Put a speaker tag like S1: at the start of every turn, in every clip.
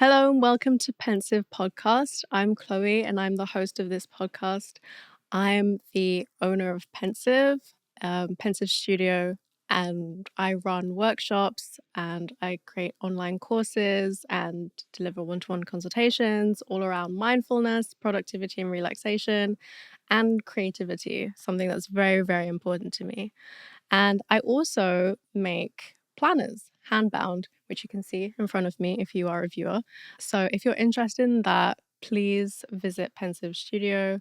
S1: Hello and welcome to Pensive Podcast. I'm Chloé and I'm the host of this podcast. I'm the owner of Pensive Studio, and I run workshops and I create online courses and deliver one-to-one consultations all around mindfulness, productivity and relaxation, and creativity, something that's very, very important to me. And I also make planners, handbound, which you can see in front of me if you are a viewer. So if you're interested in that, please visit Pensive Studio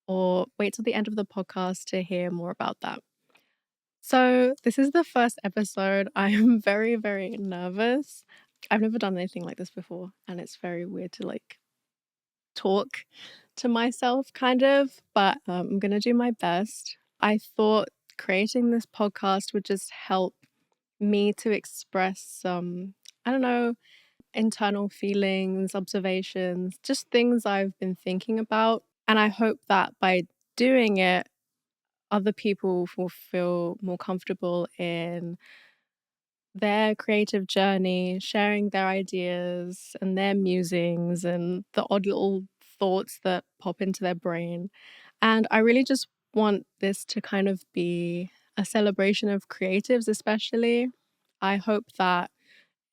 S1: or wait till the end of the podcast to hear more about that. So this is the first episode. I'm very, very nervous. I've never done anything like this before, and it's very weird to talk to myself kind of, but I'm going to do my best. I thought creating this podcast would just help me to express some, I don't know, internal feelings, observations, just things I've been thinking about. And I hope that by doing it, other people will feel more comfortable in their creative journey, sharing their ideas and their musings and the odd little thoughts that pop into their brain. And I really just want this to kind of be a celebration of creatives, especially. I hope that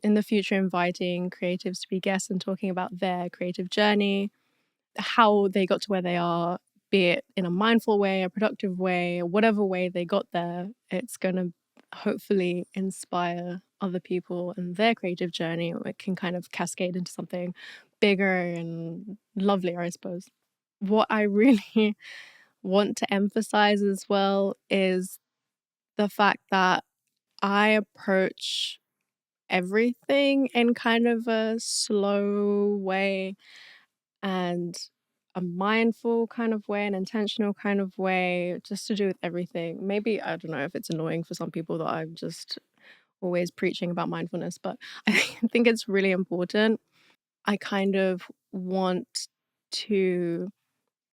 S1: in the future, inviting creatives to be guests and talking about their creative journey, how they got to where they are, be it in a mindful way, a productive way, whatever way they got there, it's going to hopefully inspire other people and their creative journey. It can kind of cascade into something bigger and lovelier, I suppose. What I really want to emphasize as well is the fact that I approach everything in kind of a slow way and a mindful kind of way, an intentional kind of way, just to do with everything. Maybe, I don't know if it's annoying for some people that I'm just always preaching about mindfulness, but I think it's really important. I kind of want to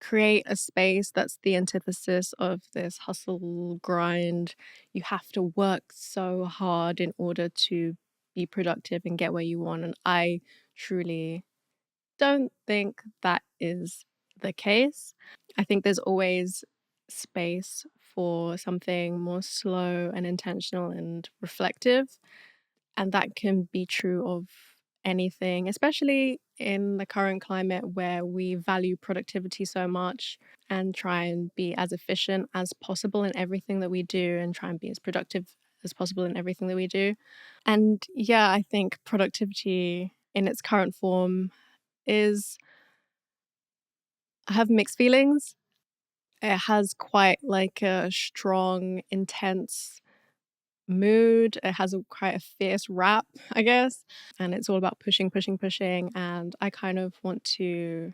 S1: create a space that's the antithesis of this hustle grind. You have to work so hard in order to be productive and get where you want. And I truly don't think that is the case. I think there's always space for something more slow and intentional and reflective. And that can be true of anything, especially in the current climate where we value productivity so much and try and be as efficient as possible in everything that we do and try and be as productive as possible in everything that we do. And yeah, I think productivity in its current form is, I have mixed feelings. It has quite like a strong, intense mood. It has quite a fierce rap, I guess. And it's all about pushing, pushing, pushing. And I kind of want to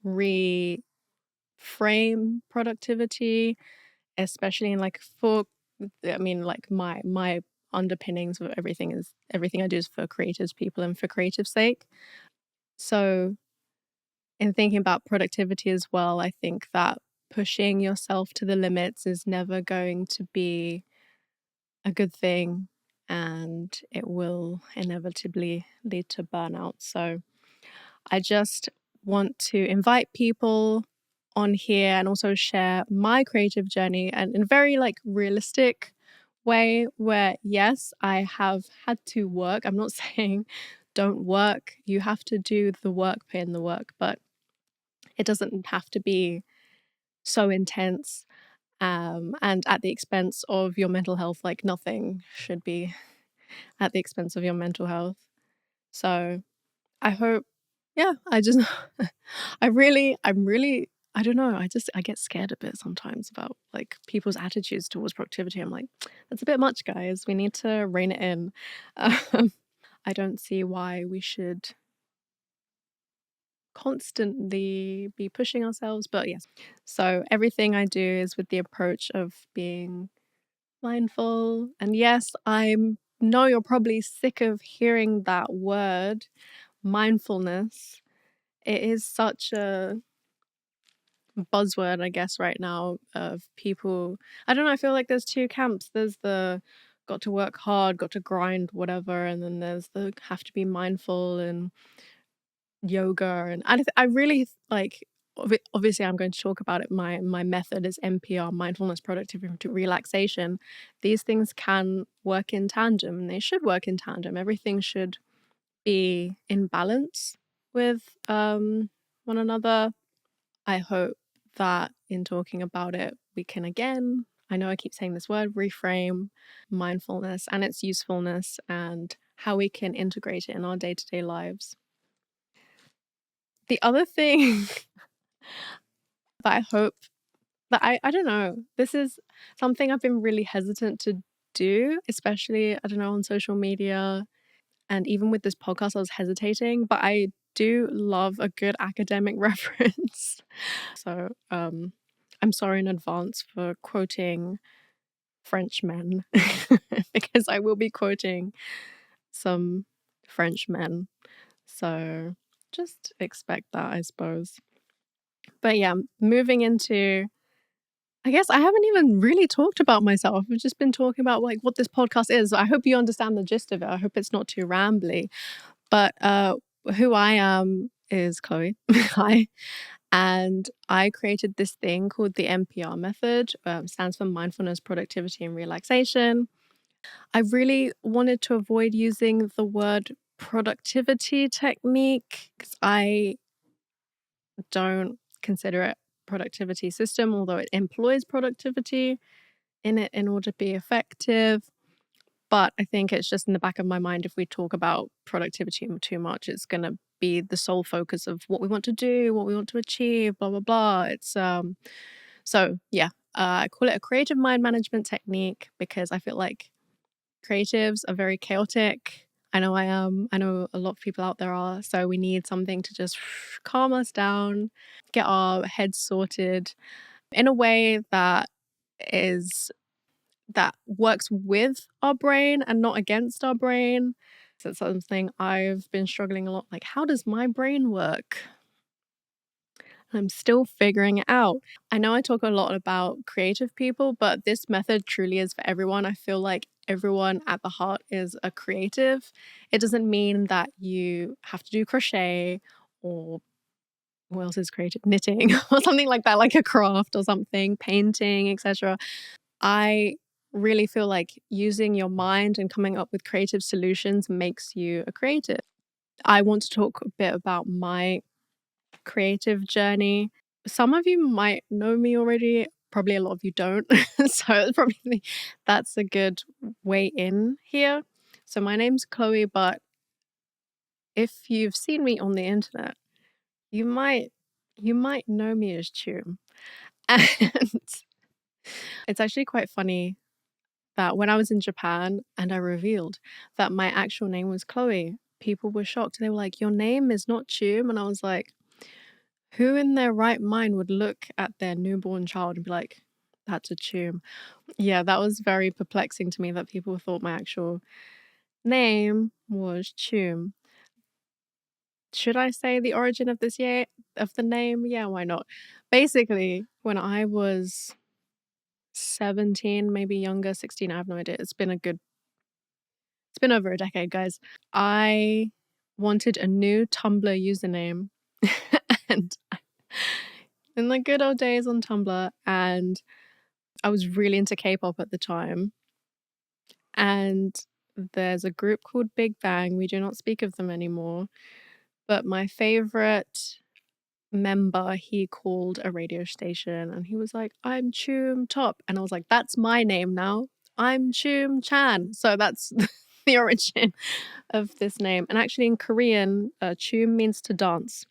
S1: reframe productivity, especially in my underpinnings of everything I do is for creatives people and for creative sake. So in thinking about productivity as well, I think that pushing yourself to the limits is never going to be a good thing, and it will inevitably lead to burnout. So I just want to invite people on here and also share my creative journey and in a very realistic way where yes, I have had to work. I'm not saying don't work. You have to do the work, put in the work, but it doesn't have to be so intense and at the expense of your mental health. Like nothing should be at the expense of your mental health. So I hope, yeah, I'm really, I don't know, I get scared a bit sometimes about like people's attitudes towards productivity. I'm like, that's a bit much, guys. We need to rein it in. I don't see why we should constantly be pushing ourselves, but yes. So everything I do is with the approach of being mindful. And yes, I know you're probably sick of hearing that word, mindfulness. It is such a buzzword, I guess, right now of people. I don't know, I feel like there's two camps. There's the got to work hard, got to grind, whatever. And then there's the have to be mindful and yoga. And I really like, obviously, I'm going to talk about it. My method is MPR, mindfulness, productivity, relaxation. These things can work in tandem, and they should work in tandem. Everything should be in balance with one another. I hope that in talking about it, we can again, I know I keep saying this word, reframe mindfulness and its usefulness and how we can integrate it in our day-to-day lives. The other thing that I hope that I don't know, this is something I've been really hesitant to do, especially, I don't know, on social media. And even with this podcast, I was hesitating, but I do love a good academic reference. So I'm sorry in advance for quoting Frenchmen because I will be quoting some Frenchmen. So just expect that, I suppose. But yeah, moving into, I guess I haven't even really talked about myself. I've just been talking about like what this podcast is. I hope you understand the gist of it. I hope it's not too rambly. But who I am is Chloe. Hi. And I created this thing called the MPR method, stands for mindfulness, productivity, and relaxation. I really wanted to avoid using the word productivity technique because I don't consider it productivity system, although it employs productivity in it in order to be effective. But I think it's just in the back of my mind, if we talk about productivity too much, it's going to be the sole focus of what we want to do, what we want to achieve, blah, blah, blah. It's so yeah, I call it a creative mind management technique because I feel like creatives are very chaotic. I know I am. I know a lot of people out there are. So we need something to just calm us down, get our heads sorted in a way is that works with our brain and not against our brain. So it's something I've been struggling a lot. Like, how does my brain work? I'm still figuring it out. I know I talk a lot about creative people, but this method truly is for everyone. I feel like everyone at the heart is a creative. It doesn't mean that you have to do crochet or what else is creative? Knitting or something like that, like a craft or something, painting, etc. I really feel like using your mind and coming up with creative solutions makes you a creative. I want to talk a bit about my creative journey. Some of you might know me already, probably a lot of you don't. So probably that's a good way in here. So my name's Chloe, but if you've seen me on the internet, you might know me as Choom. And it's actually quite funny that when I was in Japan and I revealed that my actual name was Chloe, people were shocked. They were like, "Your name is not Choom." And I was like, who in their right mind would look at their newborn child and be like, "That's a Choom"? Yeah, that was very perplexing to me that people thought my actual name was Choom. Should I say the origin of of the name? Yeah, why not? Basically, when I was 17, maybe younger, 16, I have no idea. It's been over a decade, guys. I wanted a new Tumblr username. And in the good old days on Tumblr, and I was really into K-pop at the time. And there's a group called Big Bang. We do not speak of them anymore. But my favorite member, he called a radio station and he was like, "I'm Choom Top." And I was like, "That's my name now. I'm Choom Chan." So that's the origin of this name. And actually in Korean, Choom means to dance.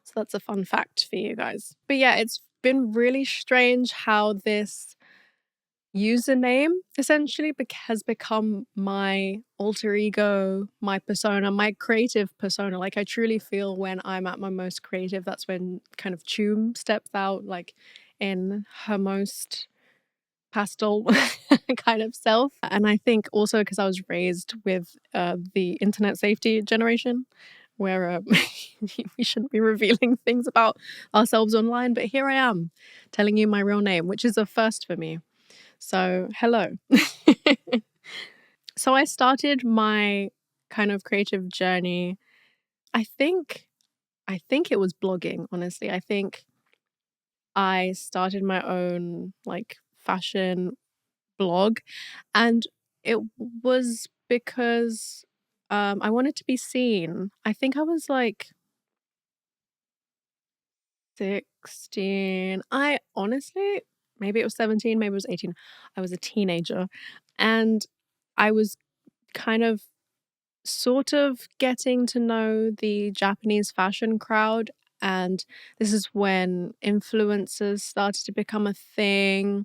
S1: So that's a fun fact for you guys. But yeah, it's been really strange how this username essentially has become my alter ego, my persona, my creative persona. Like I truly feel when I'm at my most creative, that's when kind of Choom steps out, like in her most pastel kind of self. And I think also because I was raised with the internet safety generation where we shouldn't be revealing things about ourselves online, but here I am telling you my real name, which is a first for me. So, hello. So, I started my kind of creative journey. I think I think it was blogging, honestly. I think I started my own like fashion blog, and it was because I wanted to be seen. I think I was like 16. I honestly, maybe it was 17, maybe it was 18. I was a teenager, and I was kind of sort of getting to know the Japanese fashion crowd. And this is when influencers started to become a thing.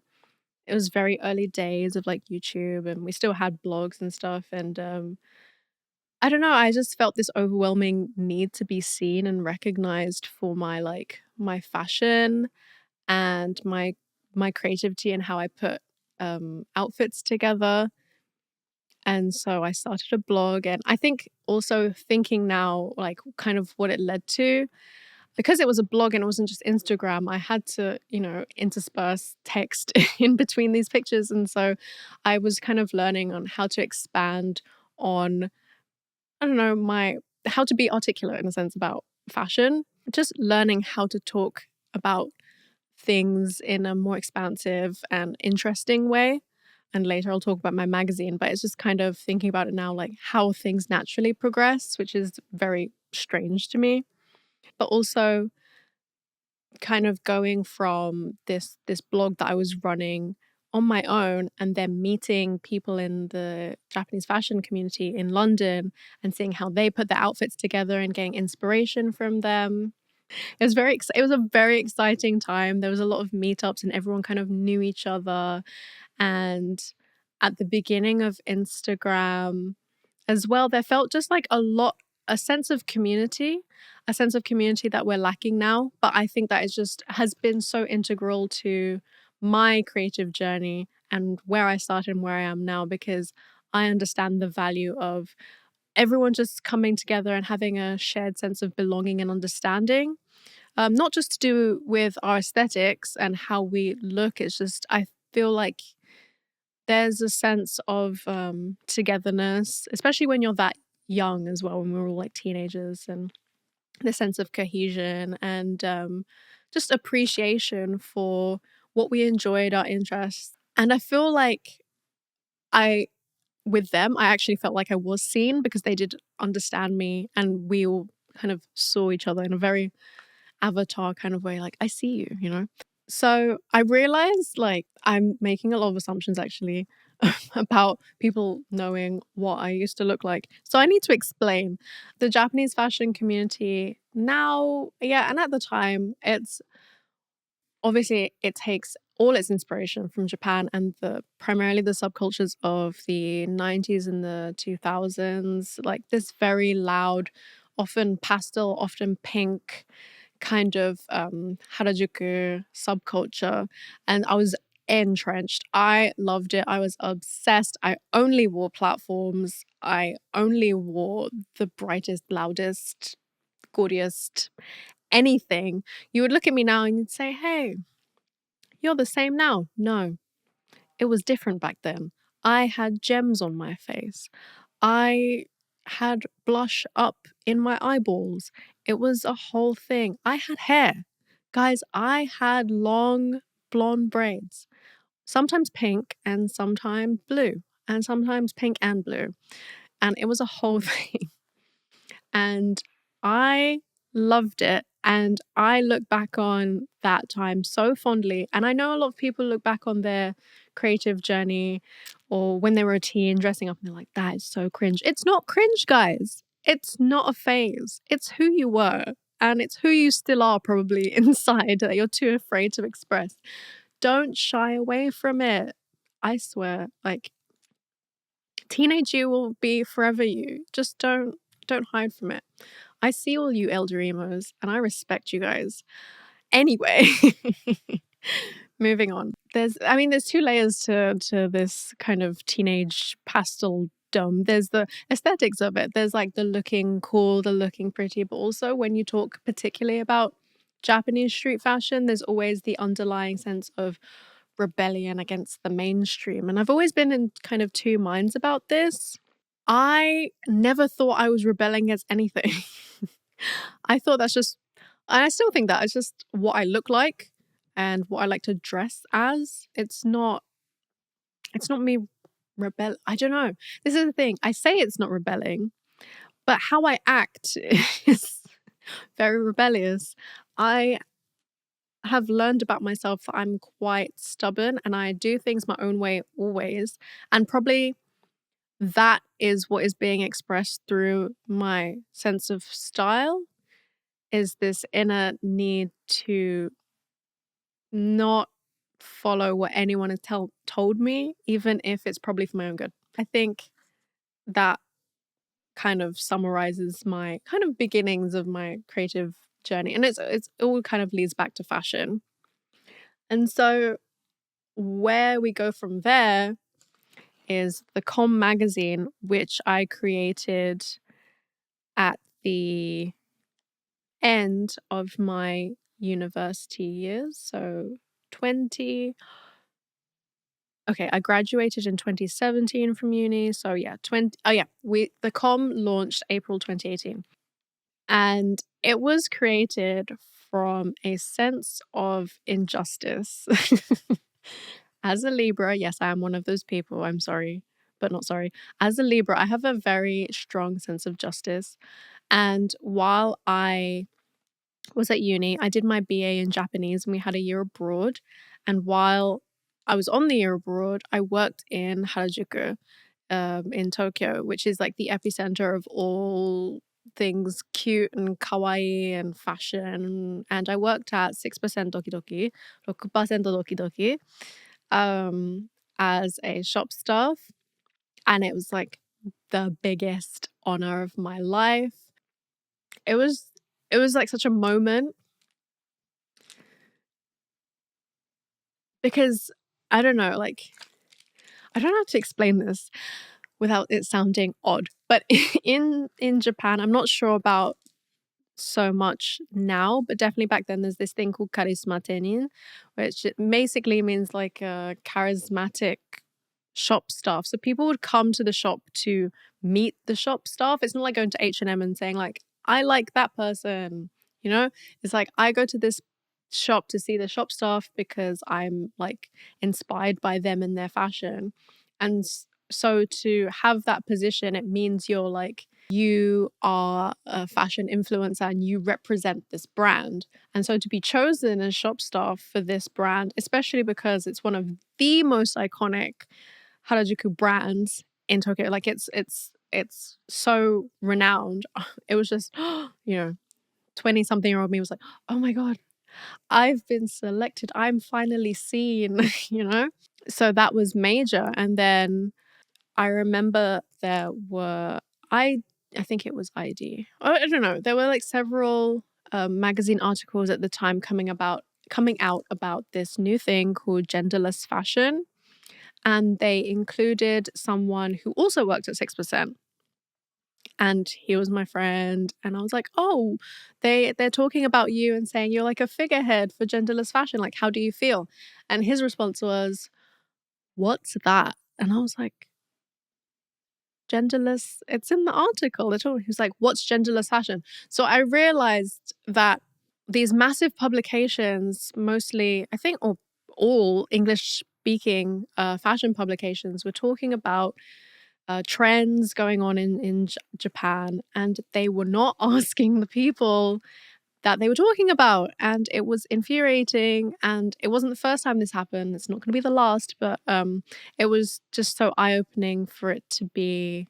S1: It was very early days of like YouTube, and we still had blogs and stuff. And I don't know, I just felt this overwhelming need to be seen and recognized for my fashion and my creativity and how I put outfits together. And so I started a blog, and I think also thinking now, like kind of what it led to, because it was a blog and it wasn't just Instagram, I had to, intersperse text in between these pictures. And so I was kind of learning on how to expand on, I don't know, how to be articulate in a sense about fashion, just learning how to talk about things in a more expansive and interesting way. And later I'll talk about my magazine, but it's just kind of thinking about it now, like how things naturally progress, which is very strange to me. But also kind of going from this blog that I was running on my own and then meeting people in the Japanese fashion community in London and seeing how they put their outfits together and getting inspiration from them. It was a very exciting time. There was a lot of meetups and everyone kind of knew each other. And at the beginning of Instagram as well, there felt just like a sense of community that we're lacking now. But I think that is just has been so integral to my creative journey and where I started and where I am now, because I understand the value of everyone just coming together and having a shared sense of belonging and understanding. Not just to do with our aesthetics and how we look, it's just, I feel like there's a sense of togetherness, especially when you're that young as well, when we're all like teenagers, and the sense of cohesion and just appreciation for what we enjoyed, our interests. And I feel like I, with them, I actually felt like I was seen because they did understand me and we all kind of saw each other in a very avatar kind of way, like, I see you. So I realized like I'm making a lot of assumptions actually about people knowing what I used to look like. So I need to explain the Japanese fashion community now. Yeah, and at the time, it's obviously it takes all its inspiration from Japan and the primarily the subcultures of the 90s and the 2000s, like this very loud, often pastel, often pink kind of Harajuku subculture, and I was entrenched. I loved it. I was obsessed. I only wore platforms. I only wore the brightest, loudest, gaudiest anything. You would look at me now and you'd say, "Hey, you're the same now." No, it was different back then. I had gems on my face. I had blush up in my eyeballs. It was a whole thing. I had hair. Guys, I had long blonde braids, sometimes pink and sometimes blue, and sometimes pink and blue. And it was a whole thing. And I loved it. And I look back on that time so fondly. And I know a lot of people look back on their creative journey or when they were a teen dressing up and they're like, that is so cringe. It's not cringe, guys. It's not a phase. It's who you were. And it's who you still are probably inside that you're too afraid to express. Don't shy away from it. I swear, like, teenage you will be forever you. Just don't hide from it. I see all you elder emos and I respect you guys. Anyway, moving on. There's two layers to this kind of teenage pastel dome. There's the aesthetics of it. There's like the looking cool, the looking pretty, but also when you talk particularly about Japanese street fashion, there's always the underlying sense of rebellion against the mainstream. And I've always been in kind of two minds about this. I never thought I was rebelling against anything. I thought that's just, and I still think that it's just what I look like and what I like to dress as. It's not me I don't know. This is the thing. I say it's not rebelling, but how I act is very rebellious. I have learned about myself that I'm quite stubborn and I do things my own way always. And probably that is what is being expressed through my sense of style, is this inner need to not follow what anyone has told me, even if it's probably for my own good. I think that kind of summarizes my kind of beginnings of my creative journey. And it's all kind of leads back to fashion. And so where we go from there is the COMM magazine, which I created at the end of my university years. So I graduated in 2017 from uni. So yeah, the COMM launched April 2018. And it was created from a sense of injustice. As a Libra, yes, I am one of those people. I'm sorry, but not sorry. As a Libra, I have a very strong sense of justice. And while I was at uni, I did my BA in Japanese and we had a year abroad. And while I was on the year abroad, I worked in Harajuku, in Tokyo, which is like the epicenter of all things cute and kawaii and fashion. And I worked at 6% Doki Doki, 6% Doki Doki, as a shop staff. And it was like the biggest honor of my life. It was like such a moment because I don't know, like, I don't know how to explain this without it sounding odd. But in Japan, I'm not sure about so much now, but definitely back then there's this thing called charisma tenin, which basically means like a charismatic shop staff. So people would come to the shop to meet the shop staff. It's not like going to H&M and saying like, I like that person, you know? It's like, I go to this shop to see the shop staff because I'm like inspired by them and their fashion. And so to have that position, it means you are a fashion influencer and you represent this brand. And so to be chosen as shop staff for this brand, especially because it's one of the most iconic Harajuku brands in Tokyo, like it's so renowned. It was just, 20-something-year-old me was like, oh my God, I've been selected. I'm finally seen, So that was major. And then I remember there were, I think it was ID. Oh, I don't know. There were like several magazine articles at the time coming out about this new thing called genderless fashion. And they included someone who also worked at 6%. And he was my friend. And I was like, oh, they're talking about you and saying you're like a figurehead for genderless fashion. Like, how do you feel? And his response was, what's that? And I was like, genderless, it's in the article at all. He was like, what's genderless fashion? So I realized that these massive publications, mostly, I think, or all English speaking fashion publications, were talking about trends going on in Japan, and they were not asking the people that they were talking about. And it was infuriating. And it wasn't the first time this happened. It's not going to be the last, but it was just so eye-opening for it to be,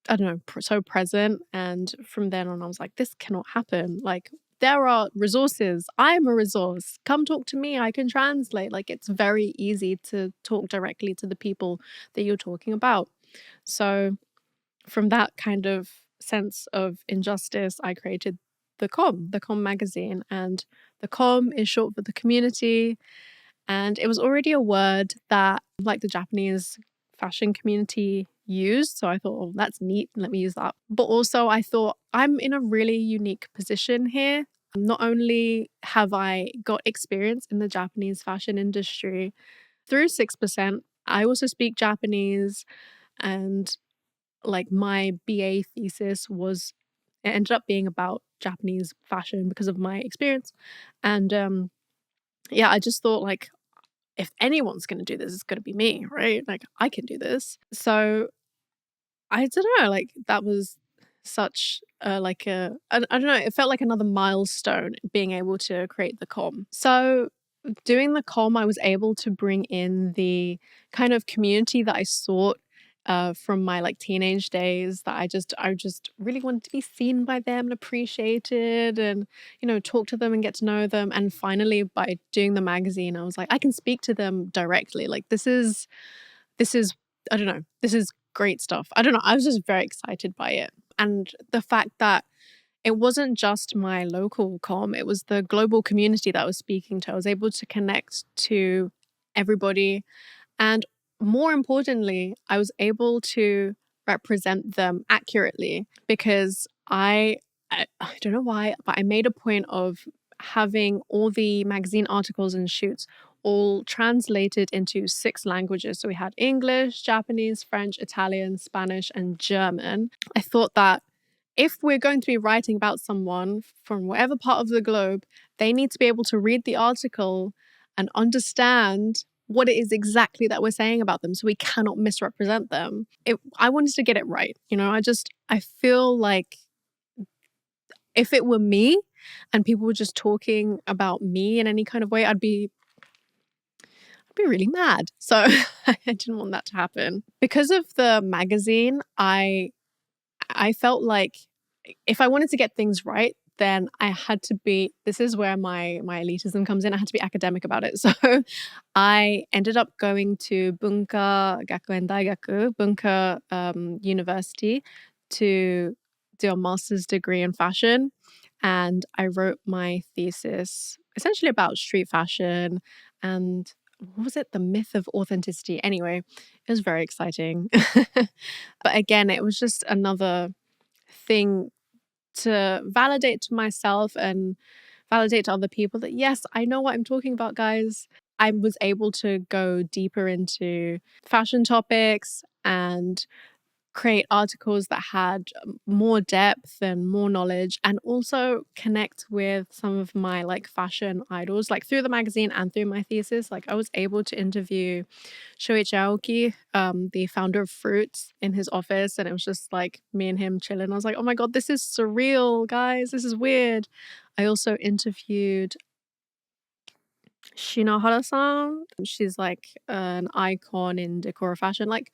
S1: I don't know, so present. And from then on, I was like, this cannot happen. Like, there are resources. I'm a resource. Come talk to me. I can translate. Like, it's very easy to talk directly to the people that you're talking about. So from that kind of sense of injustice, I created the COMM magazine. And the COMM is short for the community. And it was already a word that, like, the Japanese fashion community used. So I thought, oh, that's neat. Let me use that. But also I thought I'm in a really unique position here. Not only have I got experience in the Japanese fashion industry through 6%, I also speak Japanese, and like my BA thesis was it ended up being about Japanese fashion because of my experience. And yeah, I just thought like if anyone's going to do this, it's going to be me, right? Like I can do this. So I don't know, like that was such like a I don't know, it felt like another milestone being able to create the COMM. So doing the COMM, I was able to bring in the kind of community that I sought from my like teenage days, that I just really wanted to be seen by them and appreciated, and talk to them and get to know them. And finally, by doing the magazine, I was like, I can speak to them directly. Like this is I don't know, this is great stuff. I don't know, I was just very excited by it. And the fact that it wasn't just my local comm, it was the global community that I was speaking to. I was able to connect to everybody. And more importantly, I was able to represent them accurately because I don't know why, but I made a point of having all the magazine articles and shoots all translated into 6 languages. So we had English, Japanese, French, Italian, Spanish, and German. I thought that if we're going to be writing about someone from whatever part of the globe, they need to be able to read the article and understand what it is exactly that we're saying about them, so we cannot misrepresent them. I wanted to get it right. I feel like if it were me and people were just talking about me in any kind of way, I'd be really mad. So I didn't want that to happen. Because of the magazine, I felt like if I wanted to get things right, then I had to be, this is where my elitism comes in. I had to be academic about it. So I ended up going to Bunka Gakuen Daigaku, Bunka University, to do a master's degree in fashion. And I wrote my thesis essentially about street fashion and what was it? The myth of authenticity. Anyway, it was very exciting. But again, it was just another thing to validate to myself and validate to other people that, yes, I know what I'm talking about, guys. I was able to go deeper into fashion topics and create articles that had more depth and more knowledge, and also connect with some of my like fashion idols, like through the magazine and through my thesis. Like I was able to interview Shoichi Aoki, the founder of Fruits, in his office, and it was just like me and him chilling. I was like, oh my god, this is surreal, guys, this is weird. I also interviewed Shinohara-san. She's like an icon in decor fashion. Like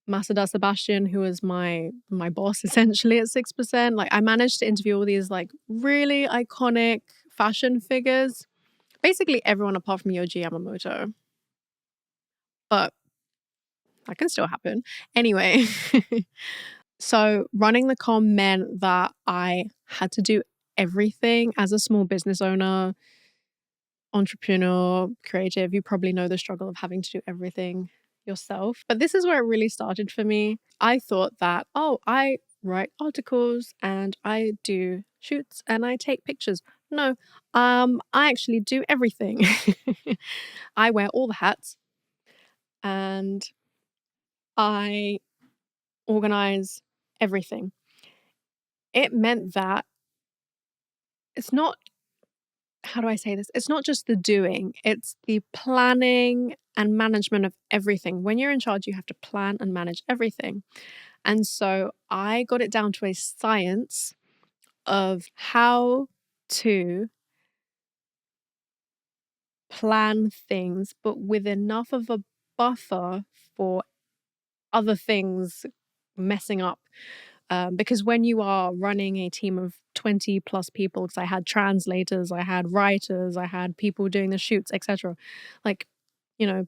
S1: Masada Sebastian, who was my boss essentially at 6%. Like I managed to interview all these like really iconic fashion figures. Basically everyone apart from Yoji Yamamoto. But that can still happen. Anyway, so running the comm meant that I had to do everything as a small business owner, entrepreneur, creative. You probably know the struggle of having to do everything yourself. But this is where it really started for me. I thought that, oh, I write articles and I do shoots and I take pictures. No, I actually do everything. I wear all the hats and I organize everything. It meant that it's not, how do I say this? It's not just the doing, it's the planning and management of everything. When you're in charge, you have to plan and manage everything. And so I got it down to a science of how to plan things, but with enough of a buffer for other things messing up. Because when you are running a team of 20 plus people, because I had translators, I had writers, I had people doing the shoots, etc. Like,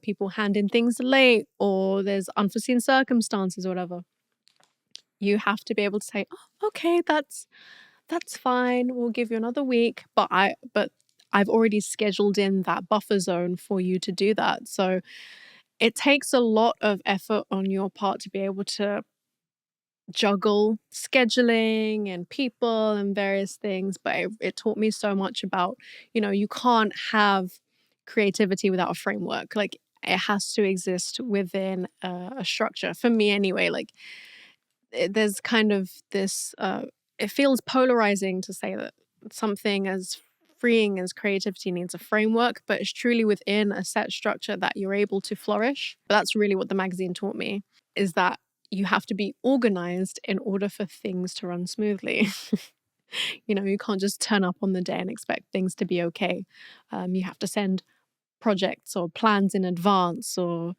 S1: people hand in things late or there's unforeseen circumstances or whatever. You have to be able to say, oh, okay, that's fine. We'll give you another week. But I've already scheduled in that buffer zone for you to do that. So it takes a lot of effort on your part to be able to juggle scheduling and people and various things, but it taught me so much about, you can't have creativity without a framework. Like, it has to exist within a structure. For me, anyway, like, there's kind of this, it feels polarizing to say that something as freeing as creativity needs a framework, but it's truly within a set structure that you're able to flourish. But that's really what the magazine taught me, is that you have to be organized in order for things to run smoothly. You can't just turn up on the day and expect things to be okay. You have to send projects or plans in advance, or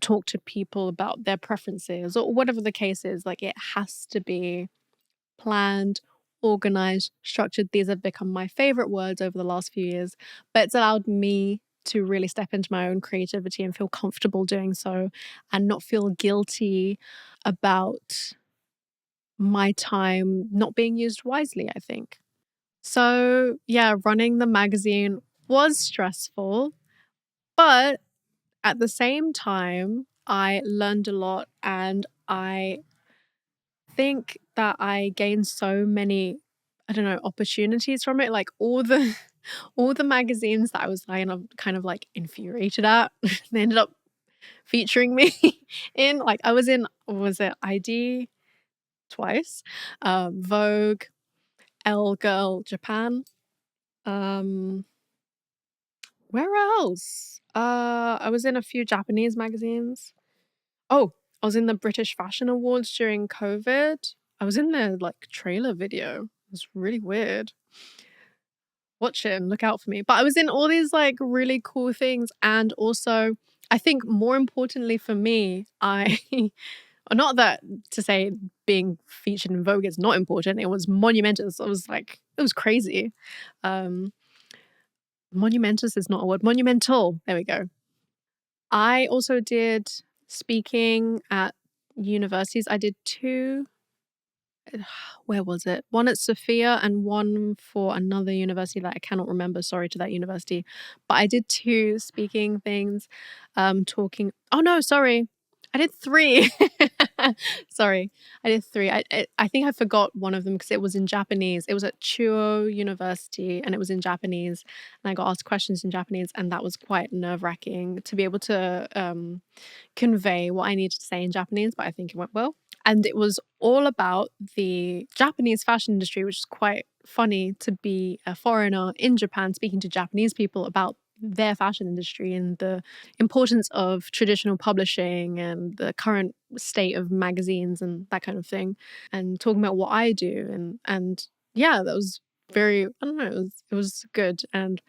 S1: talk to people about their preferences, or whatever the case is. Like, it has to be planned, organized, structured. These have become my favorite words over the last few years, but it's allowed me to really step into my own creativity and feel comfortable doing so, and not feel guilty about my time not being used wisely, I think. So, yeah, running the magazine was stressful, but at the same time, I learned a lot, and I think that I gained so many, I don't know, opportunities from it. Like, all the all the magazines that I was kind of like infuriated at, they ended up featuring me in. Like, I was in, was it ID twice, Vogue, Elle Girl Japan, um, where else? I was in a few Japanese magazines. Oh, I was in the British Fashion Awards during COVID. I was in their like trailer video. It was really weird. Watch it and look out for me. But I was in all these like really cool things. And also, I think more importantly for me, or not that to say being featured in Vogue is not important. It was monumentous. It was crazy. Um, Monumentous is not a word. Monumental. There we go. I also did speaking at universities. I did two. Where was it? One at Sophia and one for another university that I cannot remember. Sorry to that university. But I did two speaking things, talking. Oh no, sorry. I did three. Sorry. I did three. I think I forgot one of them because it was in Japanese. It was at Chuo University and it was in Japanese. And I got asked questions in Japanese, and that was quite nerve-wracking to be able to convey what I needed to say in Japanese, but I think it went well. And it was all about the Japanese fashion industry, which is quite funny to be a foreigner in Japan speaking to Japanese people about their fashion industry and the importance of traditional publishing and the current state of magazines and that kind of thing, and talking about what I do. And yeah, that was very, I don't know, it was good. And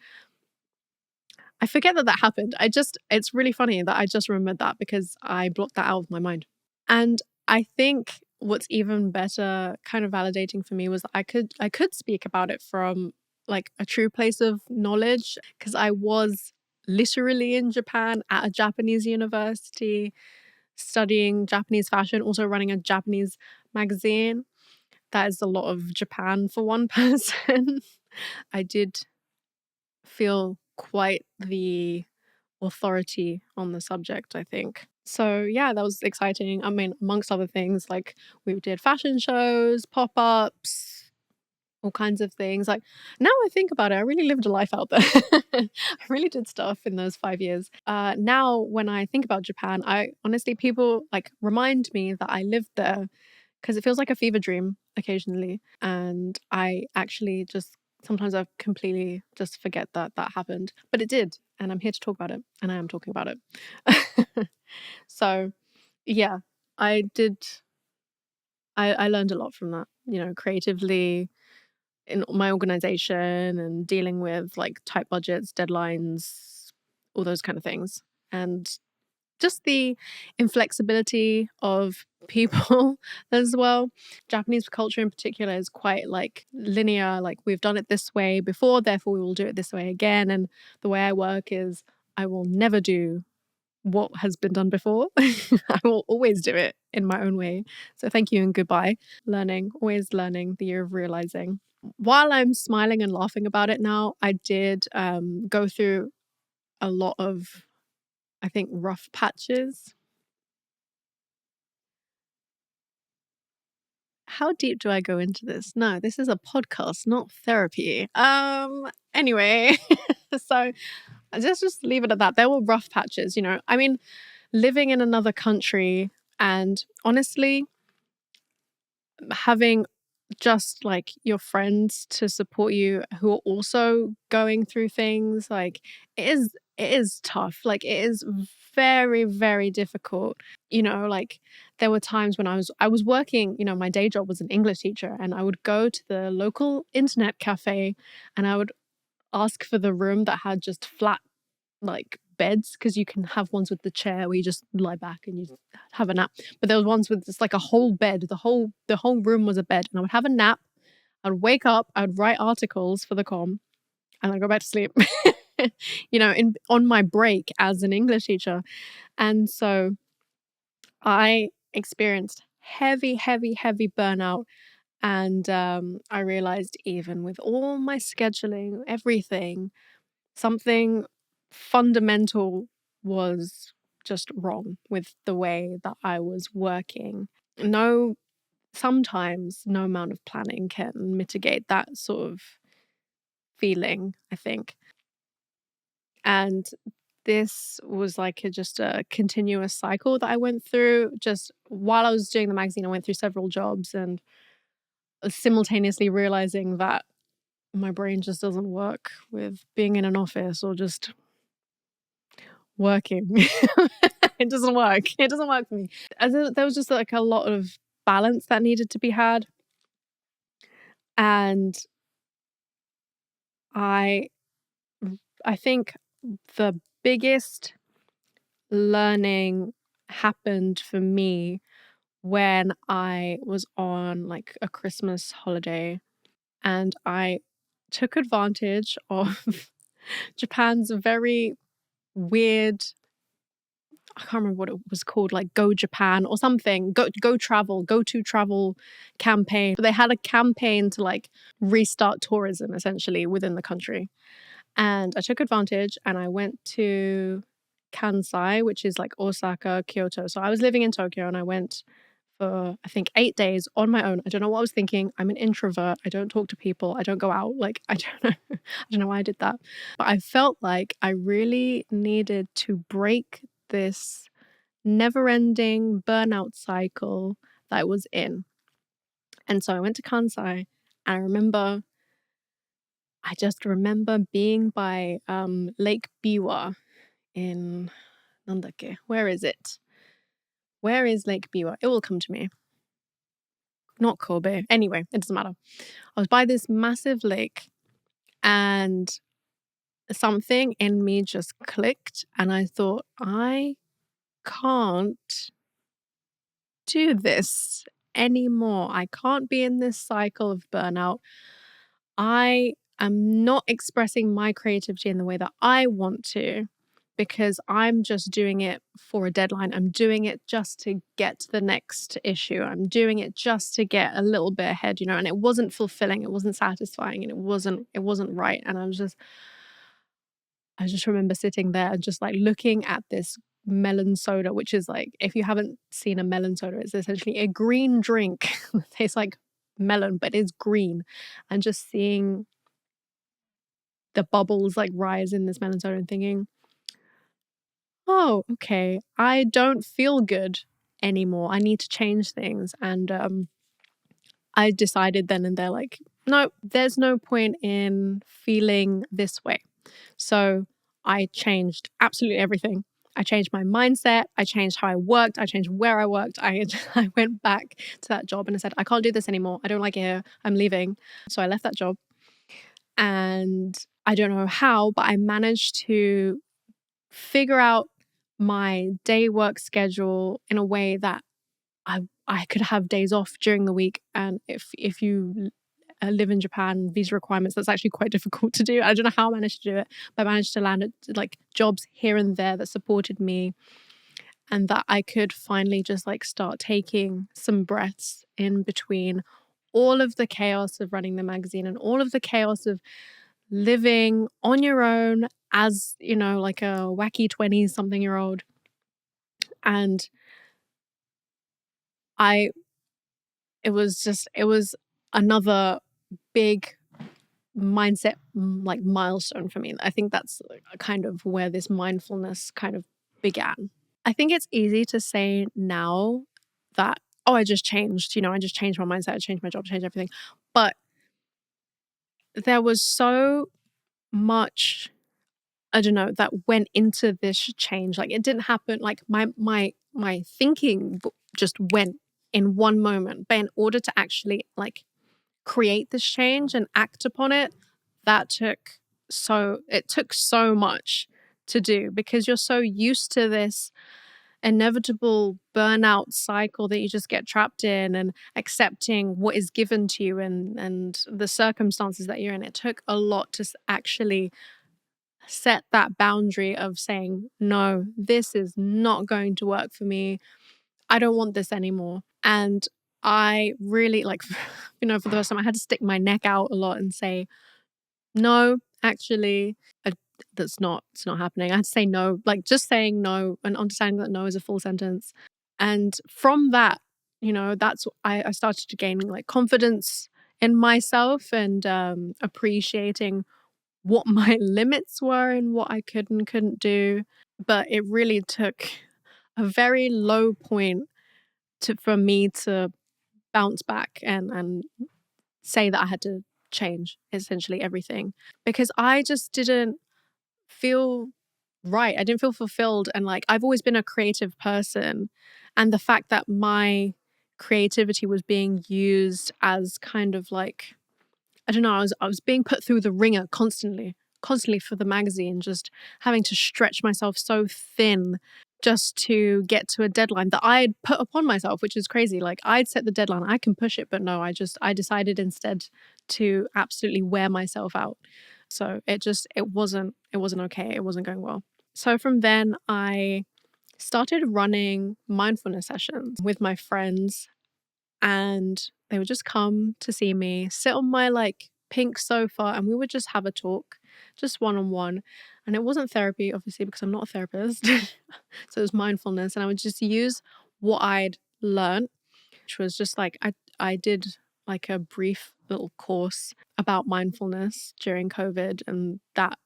S1: I forget that that happened. It's really funny that I just remembered that because I blocked that out of my mind. And I think what's even better, kind of validating for me, was that I could speak about it from like a true place of knowledge, because I was literally in Japan at a Japanese university studying Japanese fashion, also running a Japanese magazine. That is a lot of Japan for one person. I did feel quite the authority on the subject, I think. So yeah, that was exciting. I mean, amongst other things, like we did fashion shows, pop-ups, all kinds of things. Like, now I think about it, I really lived a life out there. I really did stuff in those 5 years. Now when I think about Japan, I honestly, people like remind me that I lived there because it feels like a fever dream occasionally. And I actually just sometimes I completely just forget that that happened, but it did. And I'm here to talk about it, and I am talking about it. So, yeah, I did. I learned a lot from that, creatively in my organization and dealing with like tight budgets, deadlines, all those kind of things. And just the inflexibility of people as well. Japanese culture in particular is quite like linear, like we've done it this way before, therefore we will do it this way again. And the way I work is I will never do what has been done before. I will always do it in my own way. So thank you and goodbye. Learning, always learning, the year of realizing. While I'm smiling and laughing about it now, I did go through a lot of, I think, rough patches. how deep do I go into this? No, this is a podcast, not therapy. Anyway, so just leave it at that. There were rough patches, you know. I mean, living in another country and honestly, having just like your friends to support you who are also going through things, like it is tough. Like it is very, very difficult. You know, like there were times when I was working, you know, my day job was an English teacher, and I would go to the local internet cafe and I would ask for the room that had just flat like beds, because you can have ones with the chair where you just lie back and you have a nap. But there was ones with just like a whole bed. The whole room was a bed, and I would have a nap. I'd wake up. I'd write articles for the COMM, and I'd go back to sleep. You know, on my break as an English teacher, and so I experienced heavy, heavy, heavy burnout. And I realized even with all my scheduling, everything, something fundamental was just wrong with the way that I was working. No, sometimes no amount of planning can mitigate that sort of feeling, I think. And this was like just a continuous cycle that I went through. Just while I was doing the magazine, I went through several jobs and simultaneously realizing that my brain just doesn't work with being in an office or just working. It doesn't work. It doesn't work for me. There was just like a lot of balance that needed to be had. And I I think the biggest learning happened for me when I was on like a Christmas holiday, and I took advantage of Japan's very weird, I can't remember what it was called, like Go Japan or something, go travel, go to travel campaign. But they had a campaign to like restart tourism essentially within the country. And I took advantage and I went to Kansai, which is like Osaka, Kyoto. So I was living in Tokyo and I went for I think 8 days on my own. I don't know what I was thinking. I'm an introvert. I don't talk to people. I don't go out. Like I don't know. I don't know why I did that. But I felt like I really needed to break this never-ending burnout cycle that I was in. And so I went to Kansai. I just remember being by Lake Biwa in Nandake. Where is it? Where is Lake Biwa? It will come to me. Not Kobe. Anyway, it doesn't matter. I was by this massive lake and something in me just clicked, and I thought, I can't do this anymore. I can't be in this cycle of burnout. I am not expressing my creativity in the way that I want to, because I'm just doing it for a deadline. I'm doing it just to get to the next issue. I'm doing it just to get a little bit ahead, you know, and it wasn't fulfilling, it wasn't satisfying, and it wasn't right. And I just remember sitting there and just like looking at this melon soda, which is like, if you haven't seen a melon soda, it's essentially a green drink. It tastes like melon, but it's green. And just seeing the bubbles like rise in this melon soda and thinking, oh, okay, I don't feel good anymore. I need to change things. And I decided then and there, like, no, there's no point in feeling this way. So I changed absolutely everything. I changed my mindset. I changed how I worked. I changed where I worked. I went back to that job and I said, I can't do this anymore. I don't like it here. I'm leaving. So I left that job. And I don't know how, but I managed to figure out my day work schedule in a way that I could have days off during the week. And if you live in Japan, visa requirements, that's actually quite difficult to do. I don't know how I managed to do it, but I managed to land like jobs here and there that supported me, and that I could finally just like start taking some breaths in between all of the chaos of running the magazine and all of the chaos of living on your own as, you know, like a wacky 20-something-year-old. And I it was another big mindset like milestone for me. I think that's kind of where this mindfulness kind of began. I think it's easy to say now that, oh, I just changed, I just changed my mindset, I changed my job, changed everything. But there was so much, I don't know, that went into this change. Like it didn't happen, like my thinking just went in one moment. But in order to actually like create this change and act upon it, it took so much to do, because you're so used to this inevitable burnout cycle that you just get trapped in, and accepting what is given to you and the circumstances that you're in. It took a lot to actually set that boundary of saying, no, this is not going to work for me. I don't want this anymore. And I really like, for the first time, I had to stick my neck out a lot and say, no, actually, I, it's not happening. I had to say no, like just saying no and understanding that no is a full sentence. And from that, I started to gain like confidence in myself, and appreciating what my limits were and what I could and couldn't do. But it really took a very low point for me to bounce back and say that I had to change essentially everything, because I just didn't feel right. I didn't feel fulfilled. And like, I've always been a creative person. And the fact that my creativity was being used as kind of like, I don't know, I was being put through the ringer constantly for the magazine, just having to stretch myself so thin just to get to a deadline that I'd put upon myself, which is crazy. Like I'd set the deadline, I can push it, but no, I decided instead to absolutely wear myself out. So it wasn't okay. It wasn't going well. So from then I started running mindfulness sessions with my friends, and they would just come to see me, sit on my like pink sofa, and we would just have a talk, just one on one. And it wasn't therapy, obviously, because I'm not a therapist. So it was mindfulness, and I would just use what I'd learned, which was just like I did like a brief little course about mindfulness during COVID, and that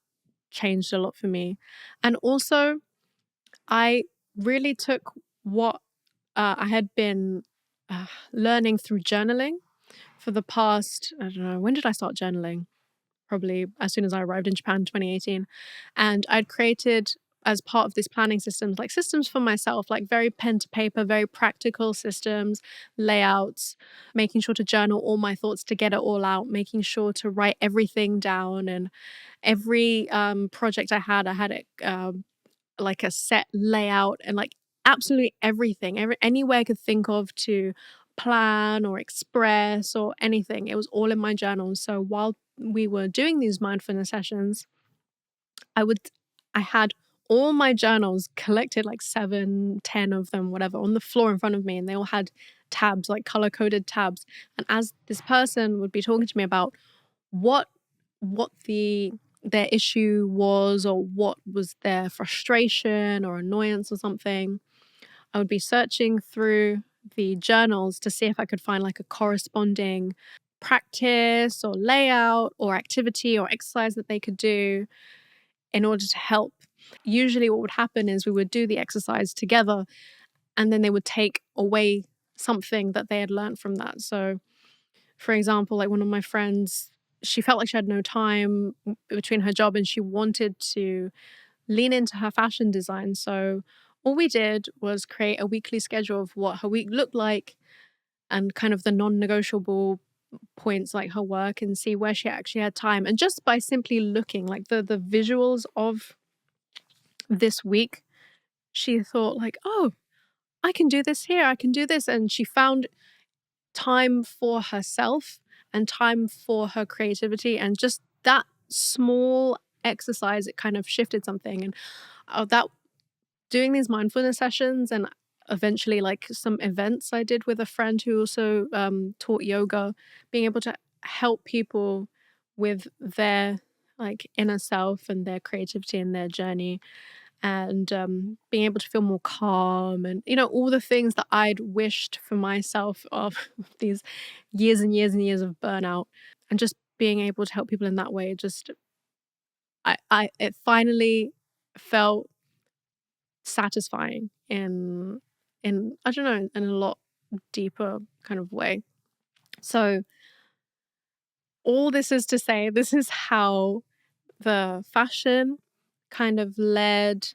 S1: changed a lot for me. And also, I really took what I had been learning through journaling for the past, I don't know, when did I start journaling? Probably as soon as I arrived in Japan in 2018. And I'd created, as part of this planning systems, like systems for myself, like very pen to paper, very practical systems, layouts, making sure to journal all my thoughts to get it all out, making sure to write everything down. And every project I had it like a set layout, and like absolutely everything, any way I could think of to plan or express or anything. It was all in my journal. So while we were doing these mindfulness sessions, I would, I had all my journals collected, like 7, 10 of them, whatever, on the floor in front of me. And they all had tabs, like color coded tabs. And as this person would be talking to me about what their issue was, or what was their frustration or annoyance or something, I would be searching through the journals to see if I could find like a corresponding practice or layout or activity or exercise that they could do in order to help. Usually what would happen is we would do the exercise together, and then they would take away something that they had learned from that. So for example, like one of my friends, she felt like she had no time between her job, and she wanted to lean into her fashion design. So all we did was create a weekly schedule of what her week looked like, and kind of the non-negotiable points like her work, and see where she actually had time. And just by simply looking, like the visuals of this week, she thought like, oh, I can do this here, I can do this. And she found time for herself and time for her creativity. And just that small exercise, it kind of shifted something. And that doing these mindfulness sessions, and eventually like some events I did with a friend who also taught yoga, being able to help people with their like inner self and their creativity and their journey. and being able to feel more calm, and all the things that I'd wished for myself of these years and years and years of burnout, and just being able to help people in that way. Just I it finally felt satisfying in I don't know, in a lot deeper kind of way. So all this is to say, this is how the fashion kind of led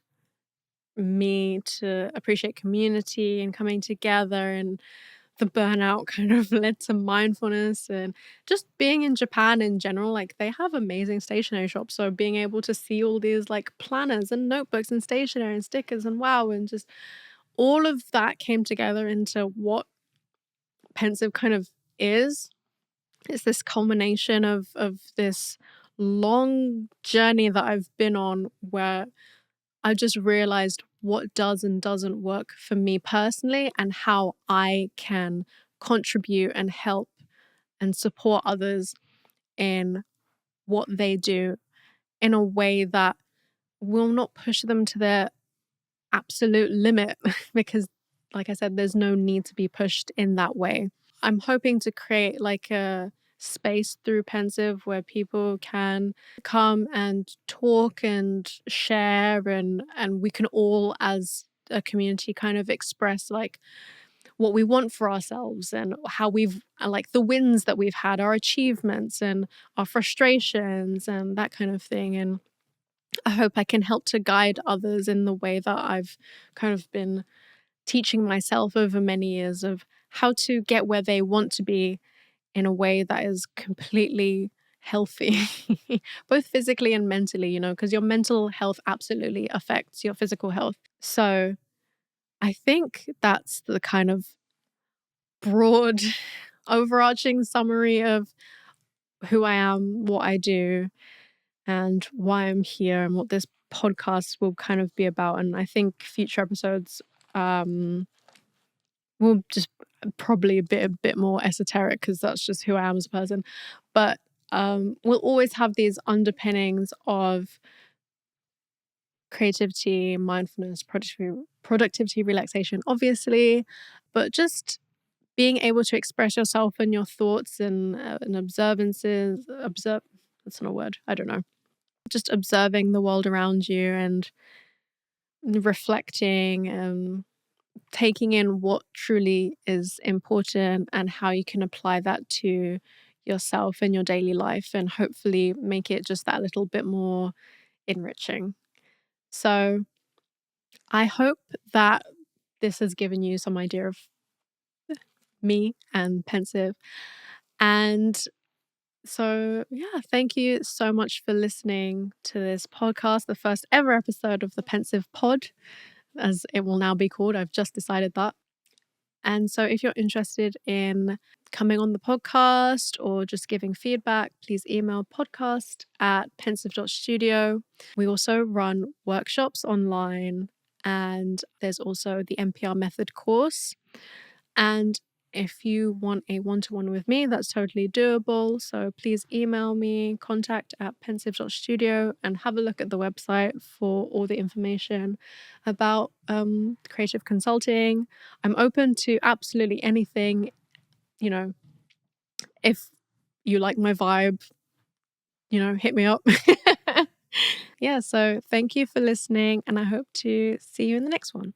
S1: me to appreciate community and coming together, and the burnout kind of led to mindfulness, and just being in Japan in general. Like, they have amazing stationery shops, so being able to see all these like planners and notebooks and stationery and stickers, and wow, and just all of that came together into what pensive kind of is. It's this culmination of this long journey that I've been on, where I just realized what does and doesn't work for me personally, and how I can contribute and help and support others in what they do in a way that will not push them to their absolute limit because, like I said, there's no need to be pushed in that way. I'm hoping to create like a space through Pensive where people can come and talk and share, and we can all as a community kind of express like what we want for ourselves, and how we've like the wins that we've had, our achievements and our frustrations and that kind of thing. And I hope I can help to guide others in the way that I've kind of been teaching myself over many years, of how to get where they want to be in a way that is completely healthy, both physically and mentally, because your mental health absolutely affects your physical health. So I think that's the kind of broad, overarching summary of who I am, what I do, and why I'm here, and what this podcast will kind of be about. And I think future episodes will just probably a bit more esoteric, because that's just who I am as a person. But we'll always have these underpinnings of creativity, mindfulness, productivity, relaxation, obviously, but just being able to express yourself and your thoughts and observances. That's not a word. I don't know. Just observing the world around you and reflecting and taking in what truly is important, and how you can apply that to yourself and your daily life, and hopefully make it just that little bit more enriching. So I hope that this has given you some idea of me and pensive. And so, yeah, thank you so much for listening to this podcast, the first ever episode of the Pensive Pod, as it will now be called. I've just decided that. And so, if you're interested in coming on the podcast or just giving feedback, please email podcast@pensive.studio. We also run workshops online, and there's also the NPR method course. And if you want a one-to-one with me, that's totally doable. So please email me, contact@pensive.studio, and have a look at the website for all the information about creative consulting. I'm open to absolutely anything, you know, if you like my vibe, hit me up. Yeah, so thank you for listening, and I hope to see you in the next one.